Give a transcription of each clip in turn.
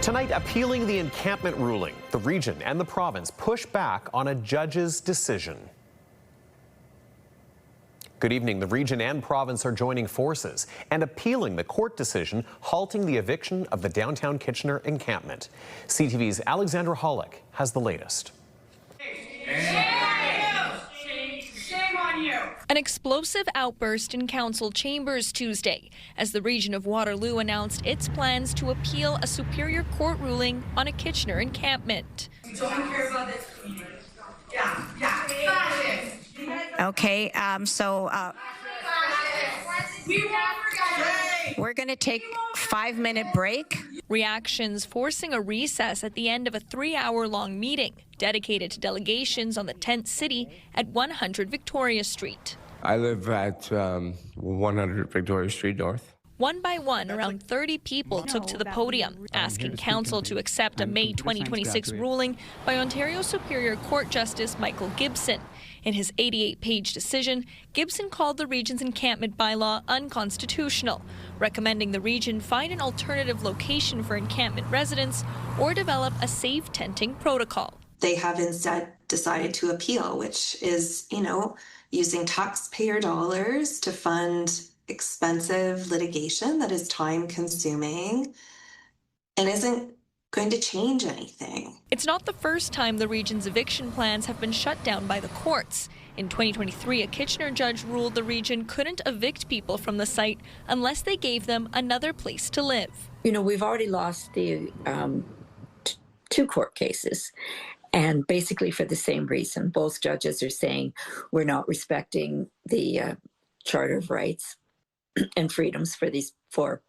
Tonight, appealing the encampment ruling, the region and the province push back on a judge's decision. Good evening. The region and province are joining forces and appealing the court decision halting the eviction of the downtown Kitchener encampment. CTV's Alexandra Hollick has the latest. An explosive outburst in council chambers Tuesday as the region of Waterloo announced its plans to appeal a Superior Court ruling on a Kitchener encampment. Don't care about this. Okay, we're going to take a 5-minute break. Reactions forcing a recess at the end of a 3-hour-long meeting dedicated to delegations on the tent city at 100 Victoria Street. I live at 100 Victoria Street North. One by one, around 30 people took to the podium, asking council to accept a May 2026 ruling by Ontario Superior Court Justice Michael Gibson. In his 88-page decision, Gibson called the region's encampment bylaw unconstitutional, recommending the region find an alternative location for encampment residents or develop a safe tenting protocol. They have instead decided to appeal, which is, using taxpayer dollars to fund expensive litigation that is time-consuming and isn't going to change anything. It's not the first time the region's eviction plans have been shut down by the courts. In 2023, a Kitchener judge ruled the region couldn't evict people from the site unless they gave them another place to live. We've already lost the 2 court cases, and basically for the same reason. Both judges are saying we're not respecting the Charter of Rights and freedoms for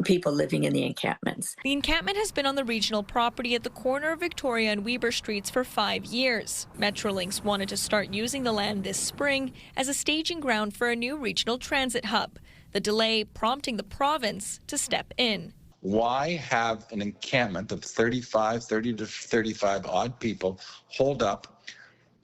people living in the encampments. The encampment has been on the regional property at the corner of Victoria and Weber Streets for 5 years. Metrolinx wanted to start using the land this spring as a staging ground for a new regional transit hub. The delay prompting the province to step in. Why have an encampment of 30 to 35 odd people hold up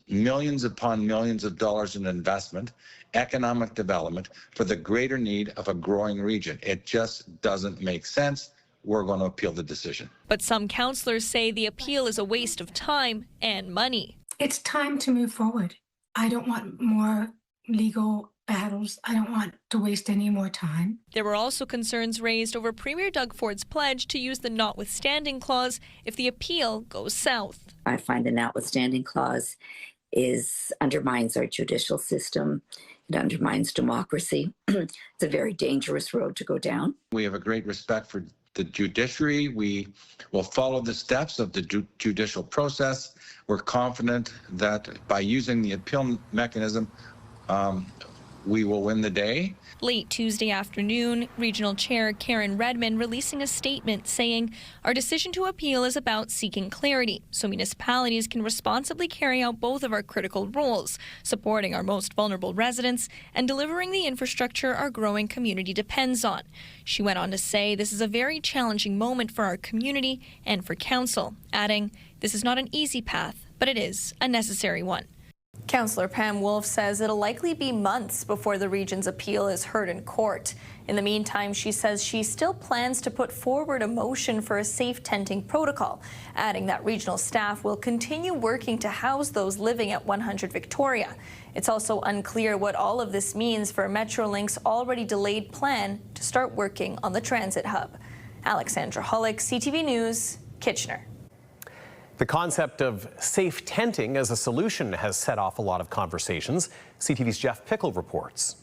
millions upon millions of dollars in investment, economic development for the greater need of a growing region? It just doesn't make sense. We're going to appeal the decision. But some councillors say the appeal is a waste of time and money. It's time to move forward. I don't want more legal battles. I don't want to waste any more time. There were also concerns raised over Premier Doug Ford's pledge to use the notwithstanding clause if the appeal goes south. I find the notwithstanding clause undermines our judicial system. It undermines democracy. It's a very dangerous road to go down. We have a great respect for the judiciary. We will follow the steps of the judicial process. We're confident that by using the appeal mechanism, we will win the day. Late Tuesday afternoon, Regional Chair Karen Redmond releasing a statement saying, "Our decision to appeal is about seeking clarity so municipalities can responsibly carry out both of our critical roles, supporting our most vulnerable residents and delivering the infrastructure our growing community depends on." She went on to say this is a very challenging moment for our community and for council, adding, "This is not an easy path, but it is a necessary one." Councillor Pam Wolf says it'll likely be months before the region's appeal is heard in court. In the meantime, she says she still plans to put forward a motion for a safe tenting protocol, adding that regional staff will continue working to house those living at 100 Victoria. It's also unclear what all of this means for Metrolinx's already delayed plan to start working on the transit hub. Alexandra Hollick, CTV News, Kitchener. The concept of safe tenting as a solution has set off a lot of conversations. CTV's Jeff Pickle reports.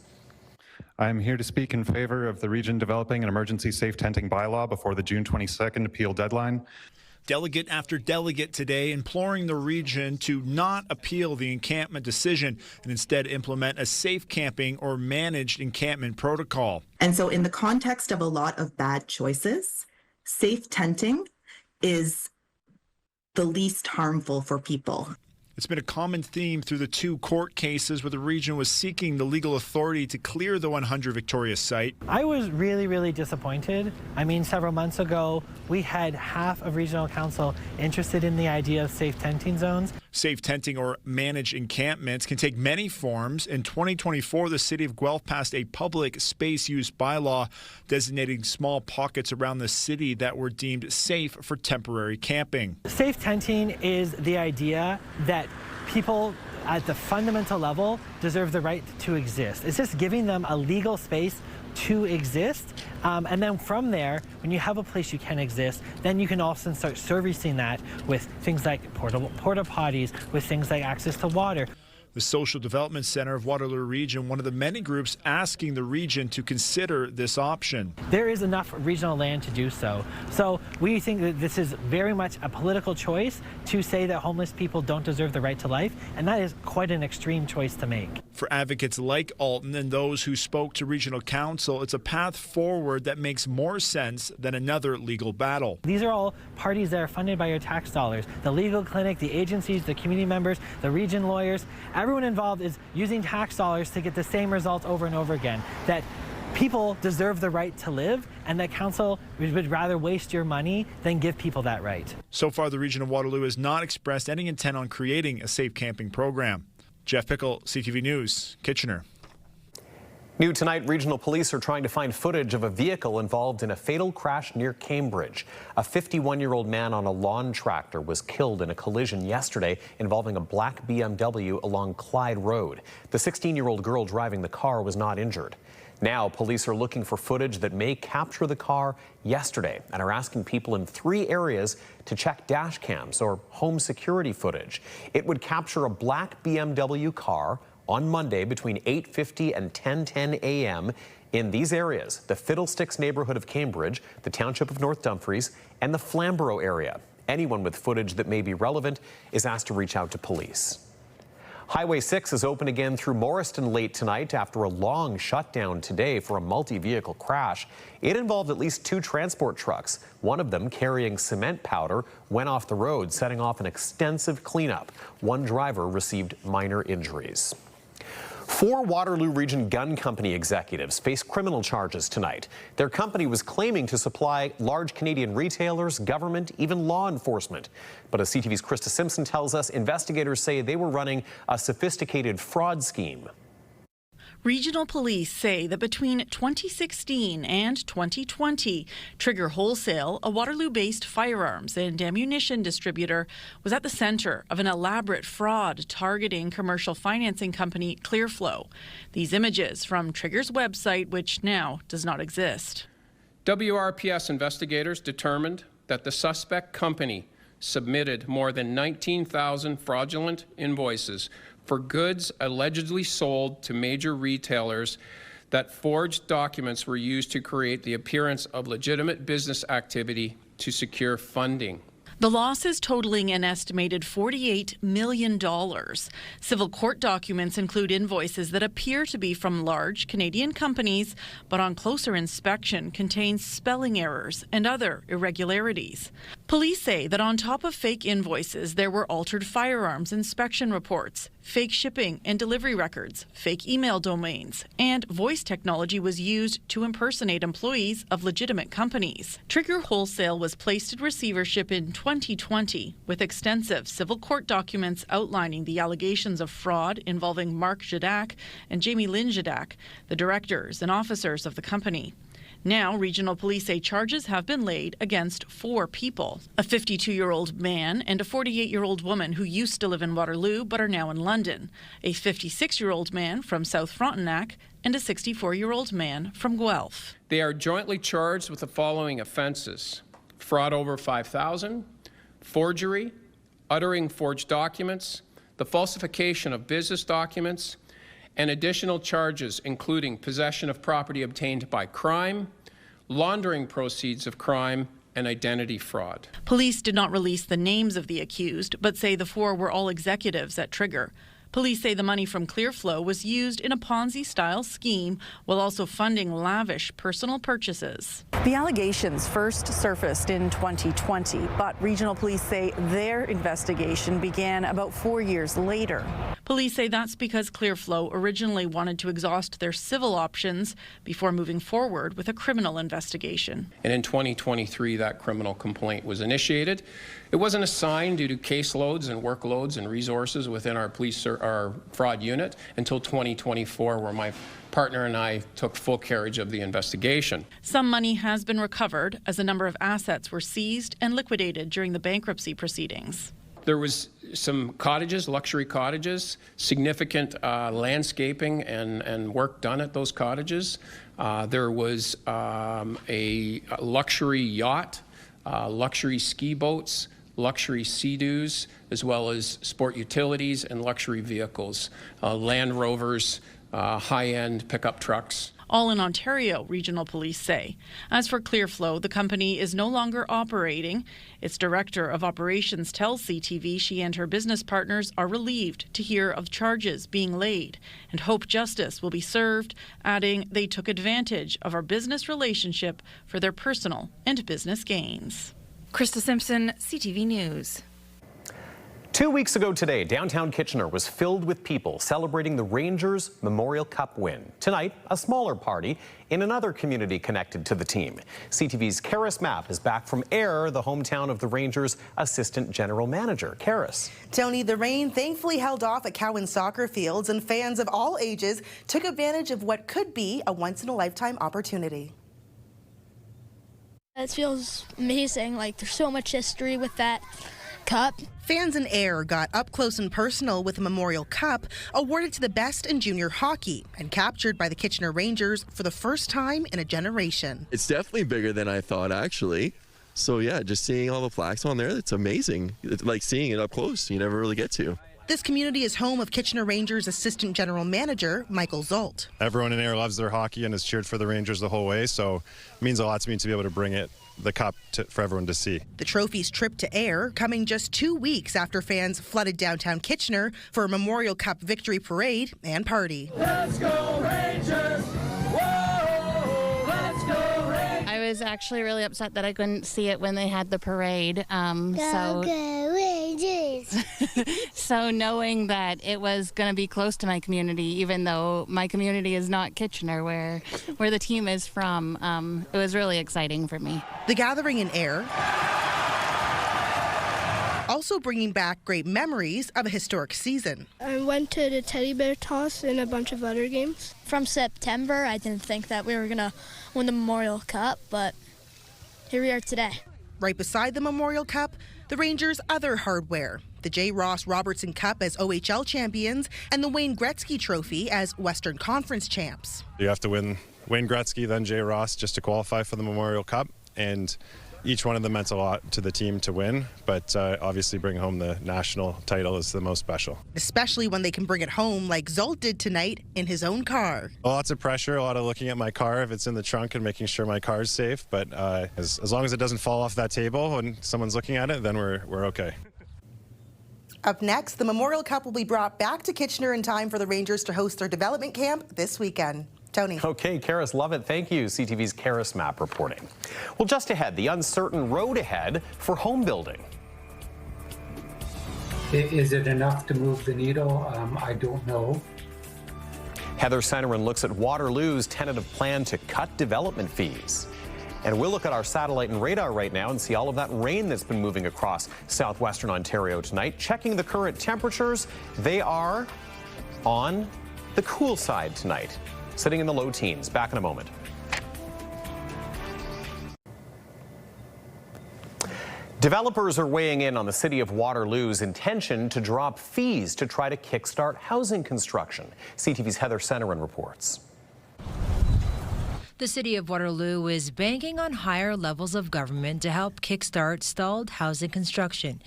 I'm here to speak in favor of the region developing an emergency safe tenting bylaw before the June 22nd appeal deadline. Delegate after delegate today imploring the region to not appeal the encampment decision and instead implement a safe camping or managed encampment protocol. And so in the context of a lot of bad choices, safe tenting is the least harmful for people. It's been a common theme through the two court cases where the region was seeking the legal authority to clear the 100 Victoria site. I was really disappointed. I mean, several months ago, we had half of regional council interested in the idea of safe tenting zones. Safe tenting or managed encampments can take many forms. In 2024, the city of Guelph passed a public space use bylaw designating small pockets around the city that were deemed safe for temporary camping. Safe tenting is the idea that people at the fundamental level deserve the right to exist. It's just giving them a legal space to exist. And then from there, when you have a place you can exist, then you can also start servicing that with things like porta potties, with things like access to water. The Social Development Center of Waterloo Region, one of the many groups asking the region to consider this option. There is enough regional land to do so. So we think that this is very much a political choice to say that homeless people don't deserve the right to life, and that is quite an extreme choice to make. For advocates like Alton and those who spoke to regional council, it's a path forward that makes more sense than another legal battle. These are all parties that are funded by your tax dollars. The legal clinic, the agencies, the community members, the region lawyers, everyone involved is using tax dollars to get the same result over and over again. That people deserve the right to live, and that council would rather waste your money than give people that right. So far, the region of Waterloo has not expressed any intent on creating a safe camping program. Jeff Pickle, CTV News, Kitchener. New tonight, regional police are trying to find footage of a vehicle involved in a fatal crash near Cambridge. A 51-year-old man on a lawn tractor was killed in a collision yesterday involving a black BMW along Clyde Road. The 16-year-old girl driving the car was not injured. Now, police are looking for footage that may capture the car yesterday and are asking people in 3 areas to check dash cams or home security footage. It would capture a black BMW car on Monday between 8:50 and 10:10 a.m. in these areas: the Fiddlesticks neighborhood of Cambridge, the township of North Dumfries, and the Flamborough area. Anyone with footage that may be relevant is asked to reach out to police. Highway 6 is open again through Morriston late tonight after a long shutdown today for a multi-vehicle crash. It involved at least 2 transport trucks. One of them, carrying cement powder, went off the road, setting off an extensive cleanup. One driver received minor injuries. 4 Waterloo Region Gun Company executives face criminal charges tonight. Their company was claiming to supply large Canadian retailers, government, even law enforcement. But as CTV's Krista Simpson tells us, investigators say they were running a sophisticated fraud scheme. Regional police say that between 2016 and 2020, Trigger Wholesale, a Waterloo-based firearms and ammunition distributor, was at the center of an elaborate fraud targeting commercial financing company Clearflow. These images from Trigger's website, which now does not exist. WRPS investigators determined that the suspect company submitted more than 19,000 fraudulent invoices for goods allegedly sold to major retailers. That forged documents were used to create the appearance of legitimate business activity to secure funding. The losses totaling an estimated $48 million. Civil court documents include invoices that appear to be from large Canadian companies, but on closer inspection contain spelling errors and other irregularities. Police say that on top of fake invoices, there were altered firearms inspection reports, fake shipping and delivery records, fake email domains, and voice technology was used to impersonate employees of legitimate companies. Trigger Wholesale was placed in receivership in 2020 with extensive civil court documents outlining the allegations of fraud involving Mark Jadak and Jamie Lynn Jadak, the directors and officers of the company. Now, regional police say charges have been laid against 4 people: a 52-year-old man and a 48-year-old woman who used to live in Waterloo but are now in London, a 56-year-old man from South Frontenac, and a 64-year-old man from Guelph. They are jointly charged with the following offenses: fraud over $5,000, forgery, uttering forged documents, the falsification of business documents, and additional charges including possession of property obtained by crime, laundering proceeds of crime, and identity fraud. Police did not release the names of the accused, but say the 4 were all executives at Trigger. Police say the money from Clearflow was used in a Ponzi-style scheme while also funding lavish personal purchases. The allegations first surfaced in 2020, but regional police say their investigation began about 4 years later. Police say that's because Clearflow originally wanted to exhaust their civil options before moving forward with a criminal investigation. And in 2023, that criminal complaint was initiated. It wasn't assigned due to caseloads and workloads and resources within our fraud unit until 2024, where my partner and I took full carriage of the investigation. Some money has been recovered as a number of assets were seized and liquidated during the bankruptcy proceedings. There was some cottages, luxury cottages, significant landscaping and work done at those cottages. There was a luxury yacht, luxury ski boats, luxury Sea-Doos, as well as sport utilities and luxury vehicles, Land Rovers, high-end pickup trucks. All in Ontario, regional police say. As for Clearflow, the company is no longer operating. Its director of operations tells CTV she and her business partners are relieved to hear of charges being laid and hope justice will be served, adding they took advantage of our business relationship for their personal and business gains. Krista Simpson, CTV News. 2 weeks ago today, downtown Kitchener was filled with people celebrating the Rangers Memorial Cup win. Tonight, a smaller party in another community connected to the team. CTV's Karis Mapp is back from Ayr, the hometown of the Rangers' assistant general manager. Karis. Tony, the rain thankfully held off at Cowan soccer fields, and fans of all ages took advantage of what could be a once-in-a-lifetime opportunity. It feels amazing. Like, there's so much history with that cup. Fans in Ayr got up close and personal with the Memorial Cup, awarded to the best in junior hockey and captured by the Kitchener Rangers for the first time in a generation. It's definitely bigger than I thought, actually. So yeah, just seeing all the plaques on there, it's amazing. It's like seeing it up close. You never really get to. This community is home of Kitchener Rangers assistant general manager Michael Zolt. Everyone in Ayr loves their hockey and has cheered for the Rangers the whole way, so it means a lot to me to be able to bring the cup for everyone to see. The trophy's trip to Ayr coming just 2 weeks after fans flooded downtown Kitchener for a Memorial Cup victory parade and party. Let's go Rangers! Whoa! Let's go Rangers! I was actually really upset that I couldn't see it when they had the parade. Go Rangers! So knowing that it was going to be close to my community, even though my community is not Kitchener, where the team is from, it was really exciting for me. The gathering in Ayr also bringing back great memories of a historic season. I went to the teddy bear toss and a bunch of other games. From September, I didn't think that we were going to win the Memorial Cup, but here we are today. Right beside the Memorial Cup, the Rangers' other hardware, the J. Ross Robertson Cup as OHL champions and the Wayne Gretzky Trophy as Western Conference champs. You have to win Wayne Gretzky, then J. Ross, just to qualify for the Memorial Cup, and each one of them meant a lot to the team to win, but obviously bring home the national title is the most special. Especially when they can bring it home like Zolt did tonight in his own car. Lots of pressure, a lot of looking at my car if it's in the trunk and making sure my car's safe, but as long as it doesn't fall off that table when someone's looking at it, then we're okay. Up next, the Memorial Cup will be brought back to Kitchener in time for the Rangers to host their development camp this weekend. Tony. Okay, Karis, love it. Thank you. CTV's Karis Mapp reporting. Well, just ahead, the uncertain road ahead for home building. Is it enough to move the needle? I don't know. Heather Centerin looks at Waterloo's tentative plan to cut development fees. And we'll look at our satellite and radar right now and see all of that rain that's been moving across southwestern Ontario tonight. Checking the current temperatures, they are on the cool side tonight, sitting in the low teens. Back in a moment. Developers are weighing in on the city of Waterloo's intention to drop fees to try to kickstart housing construction. CTV's Heather Centerin reports. The city of Waterloo is banking on higher levels of government to help kickstart stalled housing construction.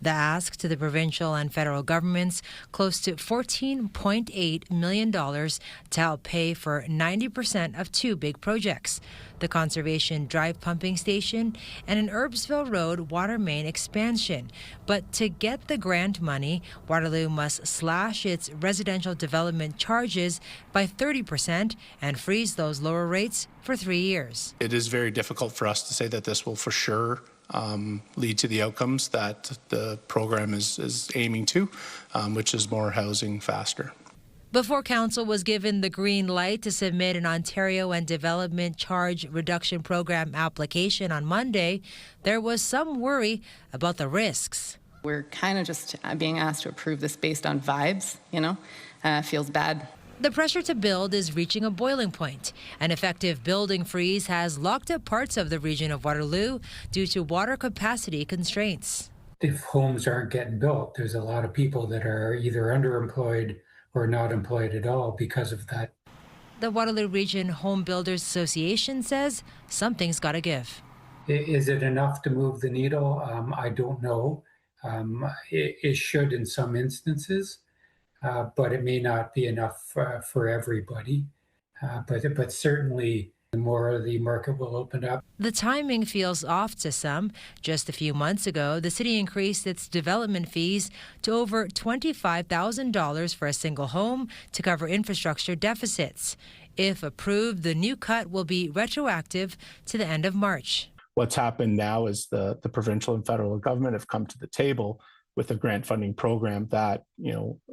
The ask to the provincial and federal governments, close to $14.8 million to help pay for 90% of two big projects. The the Conservation Drive pumping station, and an Herbsville Road water main expansion. But to get the grant money, Waterloo must slash its residential development charges by 30% and freeze those lower rates for 3 years. It is very difficult for us to say that this will for sure lead to the outcomes that the program is aiming to, which is more housing faster. Before council was given the green light to submit an Ontario and Development Charge Reduction Program application on Monday, there was some worry about the risks. We're kind of just being asked to approve this based on vibes, feels bad. The pressure to build is reaching a boiling point. An effective building freeze has locked up parts of the region of Waterloo due to water capacity constraints. If homes aren't getting built, there's a lot of people that are either underemployed or not employed at all because of that. The Waterloo Region Home Builders Association says something's got to give. Is it enough to move the needle? I don't know. It should in some instances. But it may not be enough for everybody. But certainly, the more the market will open up. The timing feels off to some. Just a few months ago, the city increased its development fees to over $25,000 for a single home to cover infrastructure deficits. If approved, the new cut will be retroactive to the end of March. What's happened now is the provincial and federal government have come to the table with a grant funding program that,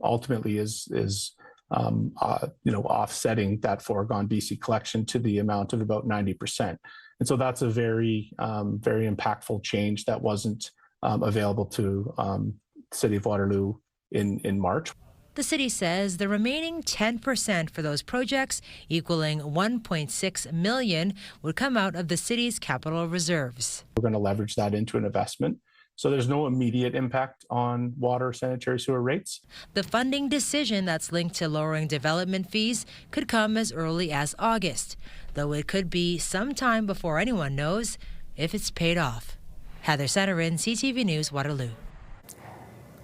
ultimately is offsetting that foregone BC collection to the amount of about 90%. And so that's a very, very impactful change that wasn't available to the City of Waterloo in March. The city says the remaining 10% for those projects, equaling $1.6 million, would come out of the city's capital reserves. We're going to leverage that into an investment. So there's no immediate impact on water, sanitary sewer rates. The funding decision that's linked to lowering development fees could come as early as August, though it could be some time before anyone knows if it's paid off. Heather Centerin, CTV News, Waterloo.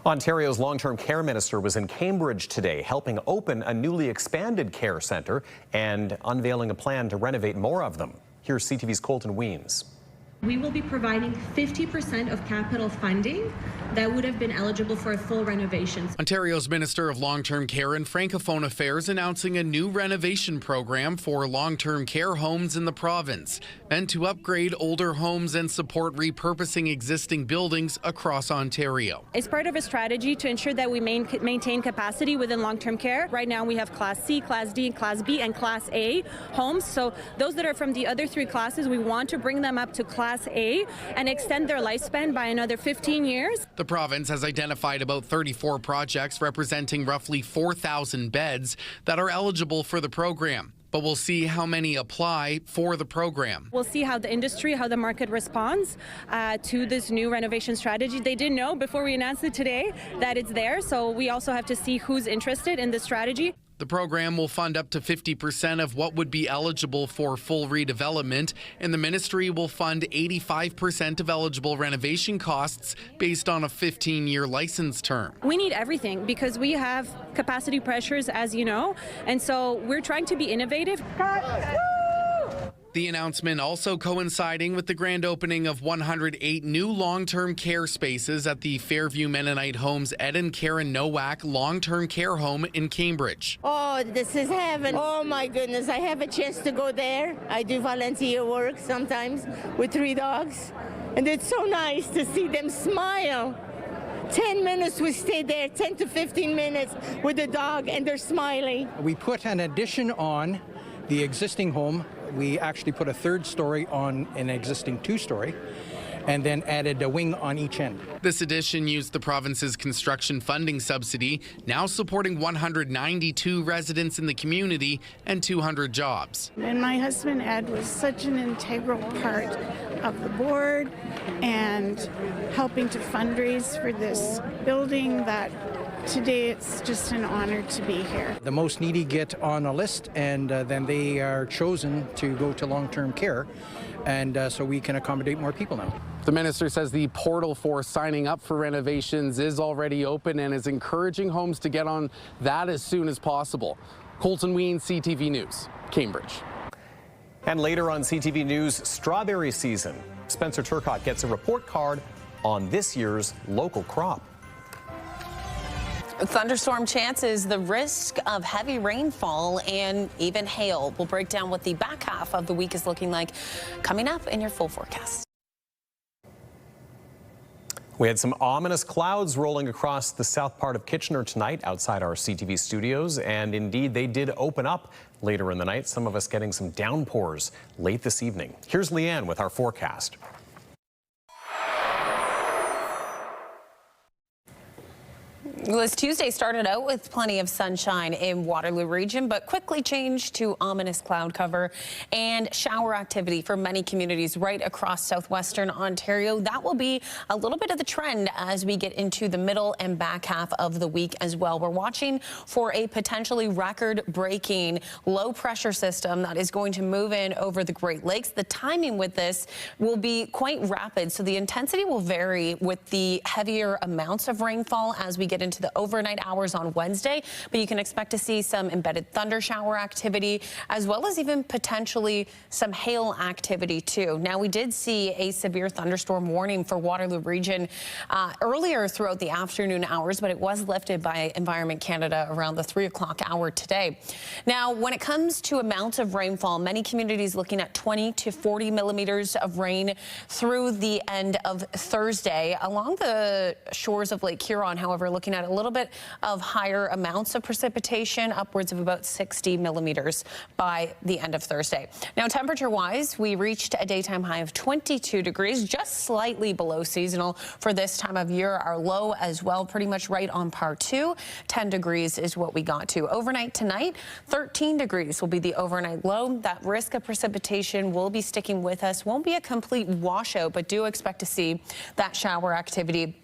Ontario's long-term care minister was in Cambridge today, helping open a newly expanded care centre and unveiling a plan to renovate more of them. Here's CTV's Colton Weems. We will be providing 50% of capital funding that would have been eligible for a full renovation. Ontario's Minister of Long-Term Care and Francophone Affairs announcing a new renovation program for long-term care homes in the province, meant to upgrade older homes and support repurposing existing buildings across Ontario. It's part of a strategy to ensure that we maintain capacity within long-term care. Right now we have Class C, Class D, Class B, and Class A homes. So those that are from the other three classes, we want to bring them up to Class A and extend their lifespan by another 15 years. The province has identified about 34 projects representing roughly 4,000 beds that are eligible for the program. But we'll see how many apply for the program. We'll see how the industry, how the market responds to this new renovation strategy. They didn't know before we announced it today that it's there, so we also have to see who's interested in this strategy. The program will fund up to 50% of what would be eligible for full redevelopment, and the ministry will fund 85% of eligible renovation costs based on a 15-year license term. We need everything because we have capacity pressures, as you know, and so we're trying to be innovative. The announcement also coinciding with the grand opening of 108 new long-term care spaces at the Fairview Mennonite Homes Ed and Karen Nowak long-term care home in Cambridge. Oh, this is heaven. Oh my goodness, I have a chance to go there. I do volunteer work sometimes with 3 dogs, and it's so nice to see them smile. 10 minutes we stay there, 10 to 15 minutes with the dog, and they're smiling. We put an addition on the existing home. We actually put a 3rd story on an existing 2-story and then added a wing on each end. This addition used the province's construction funding subsidy, now supporting 192 residents in the community and 200 jobs. And my husband Ed was such an integral part of the board and helping to fundraise for this building that today it's just an honor to be here. The most needy get on a list, and then they are chosen to go to long-term care, and so we can accommodate more people now. The minister says the portal for signing up for renovations is already open and is encouraging homes to get on that as soon as possible. Colton Ween, CTV News, Cambridge. And later on CTV News, strawberry season. Spencer Turcotte gets a report card on this year's local crop. Thunderstorm chances, the risk of heavy rainfall and even hail. We'll break down what the back half of the week is looking like coming up in your full forecast. We had some ominous clouds rolling across the south part of Kitchener tonight outside our CTV studios, and indeed they did open up later in the night, some of us getting some downpours late this evening. Here's Leanne with our forecast. Well, this Tuesday started out with plenty of sunshine in Waterloo Region, but quickly changed to ominous cloud cover and shower activity for many communities right across southwestern Ontario. That will be a little bit of the trend as we get into the middle and back half of the week as well. We're watching for a potentially record-breaking low-pressure system that is going to move in over the Great Lakes. The timing with this will be quite rapid, so the intensity will vary with the heavier amounts of rainfall as we get into the overnight hours on Wednesday, but you can expect to see some embedded thunder shower activity as well as even potentially some hail activity too. Now, we did see a severe thunderstorm warning for Waterloo Region earlier throughout the afternoon hours, but it was lifted by Environment Canada around the 3 o'clock hour today. Now, when it comes to amounts of rainfall, many communities looking at 20 to 40 millimeters of rain through the end of Thursday. Along the shores of Lake Huron, however, looking at a little bit of higher amounts of precipitation, upwards of about 60 millimeters by the end of Thursday. Now, temperature-wise, we reached a daytime high of 22 degrees, just slightly below seasonal for this time of year. Our low as well, pretty much right on par too. 10 degrees is what we got to. Overnight tonight, 13 degrees will be the overnight low. That risk of precipitation will be sticking with us. Won't be a complete washout, but do expect to see that shower activity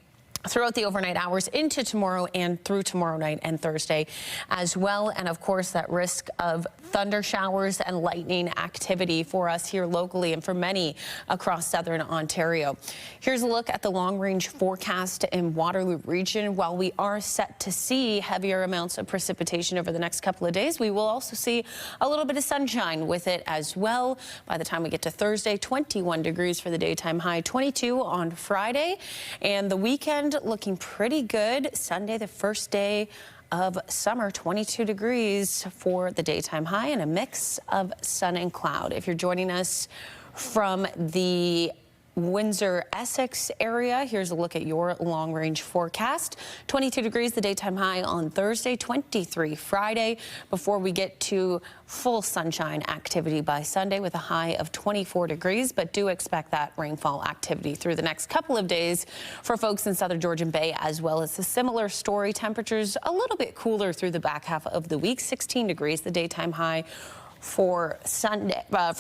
throughout the overnight hours into tomorrow and through tomorrow night and Thursday as well. And of course, that risk of thunder showers and lightning activity for us here locally and for many across southern Ontario. Here's a look at the long-range forecast in Waterloo Region. While we are set to see heavier amounts of precipitation over the next couple of days, we will also see a little bit of sunshine with it as well. By the time we get to Thursday, 21 degrees for the daytime high, 22 on Friday, and the weekend looking pretty good. Sunday, the first day of summer, 22 degrees for the daytime high and a mix of sun and cloud. If you're joining us from the Windsor, Essex area, here's a look at your long-range forecast. 22 degrees the daytime high on Thursday, 23 Friday, before we get to full sunshine activity by Sunday with a high of 24 degrees, but do expect that rainfall activity through the next couple of days for folks in southern Georgian Bay, as well as a similar story. Temperatures a little bit cooler through the back half of the week, 16 degrees the daytime high for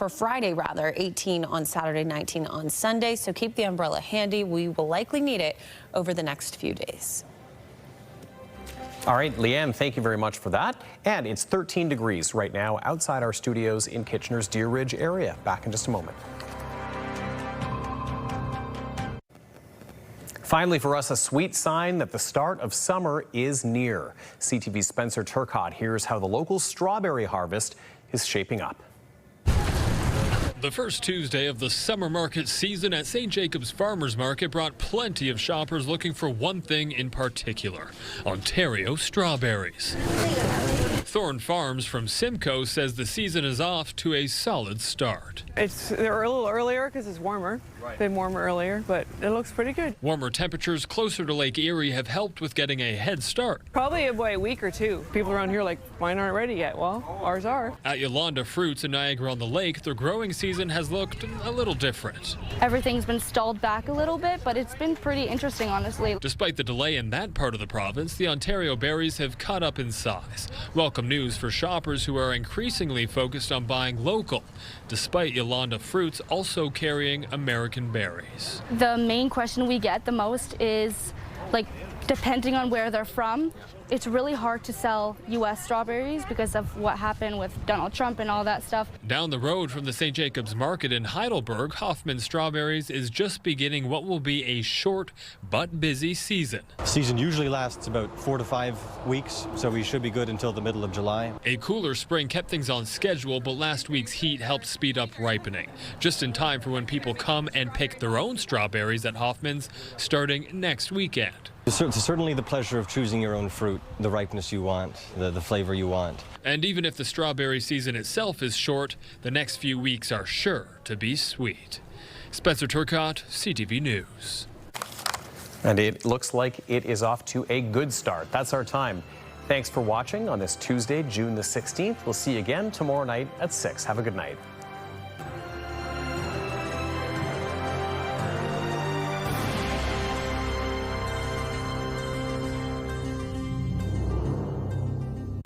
Friday rather, 18 on Saturday, 19 on Sunday. So keep the umbrella handy. We will likely need it over the next few days. All right, Leanne, thank you very much for that. And it's 13 degrees right now outside our studios in Kitchener's Deer Ridge area. Back in just a moment. Finally, for us, a sweet sign that the start of summer is near. CTV's Spencer Turcotte here's how the local strawberry harvest is shaping up. The first Tuesday of the summer market season at St. Jacob's Farmers Market brought plenty of shoppers looking for one thing in particular: Ontario strawberries. Thorn Farms from Simcoe says the season is off to a solid start. They're a little earlier because it's warmer. Right. Been warmer earlier, but it looks pretty good. Warmer temperatures closer to Lake Erie have helped with getting a head start. Probably by a week or two. People around here are like, mine aren't ready yet. Well, ours are. At Yolanda Fruits in Niagara-on-the-Lake, the growing season has looked a little different. Everything's been stalled back a little bit, but it's been pretty interesting, honestly. Despite the delay in that part of the province, the Ontario berries have caught up in size. Welcome news for shoppers who are increasingly focused on buying local, despite Yolanda Fruits also carrying American berries. The main question we get the most is, like, depending on where they're from, it's really hard to sell U.S. strawberries because of what happened with Donald Trump and all that stuff. Down the road from the St. Jacobs Market in Heidelberg, Hoffman Strawberries is just beginning what will be a short but busy season. The season usually lasts about 4 to 5 weeks, so we should be good until the middle of July. A cooler spring kept things on schedule, but last week's heat helped speed up ripening, just in time for when people come and pick their own strawberries at Hoffman's starting next weekend. It's certainly the pleasure of choosing your own fruit, the ripeness you want, the flavor you want. And even if the strawberry season itself is short, the next few weeks are sure to be sweet. Spencer Turcotte, CTV News. And it looks like it is off to a good start. That's our time. Thanks for watching on this Tuesday, June the 16th. We'll see you again tomorrow night at 6. Have a good night.